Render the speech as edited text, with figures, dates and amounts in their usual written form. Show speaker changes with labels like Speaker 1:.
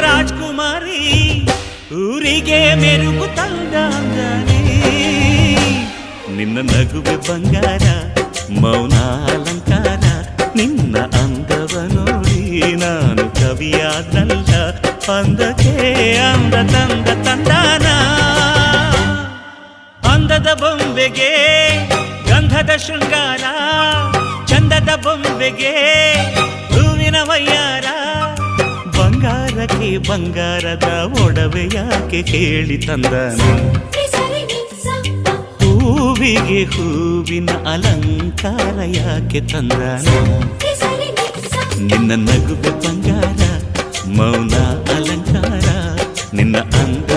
Speaker 1: ರಾಜ್ಕುಮಾರಿ ಊರಿಗೆ ಮೆರುಗು ತಂದಾಂಗನೇ ನಿನ್ನ ನಗುವೆ ಬಂಗಾರ ಮೌನ ಅಲಂಕಾರ ನಿನ್ನ ಅಂದವ ನೋಡಿ ನಾನು ಕವಿಯಾದಲ್ಲ ಅಂದಕ್ಕೆ ಅಂದ ತಂದ ತಂದಾನ ಅಂದದ ಬೊಂಬೆಗೆ ಗಂಧದ ಶೃಂಗಾರ ಚಂದದ ಬೊಂಬೆಗೆ ಹೂವಿನ ವಯ್ಯಾರ ಬಂಗಾರಕ್ಕೆ ಬಂಗಾರದ ಒಡವೆ ಯಾಕೆ ಕೇಳಿ ತಂದನು ಹೂವಿಗೆ ಹೂವಿನ ಅಲಂಕಾರ ಯಾಕೆ ತಂದನು ನಿನ್ನ ನಗುವೆ ಬಂಗಾರ ಮೌನ ಅಲಂಕಾರ ನಿನ್ನ ಅಂದ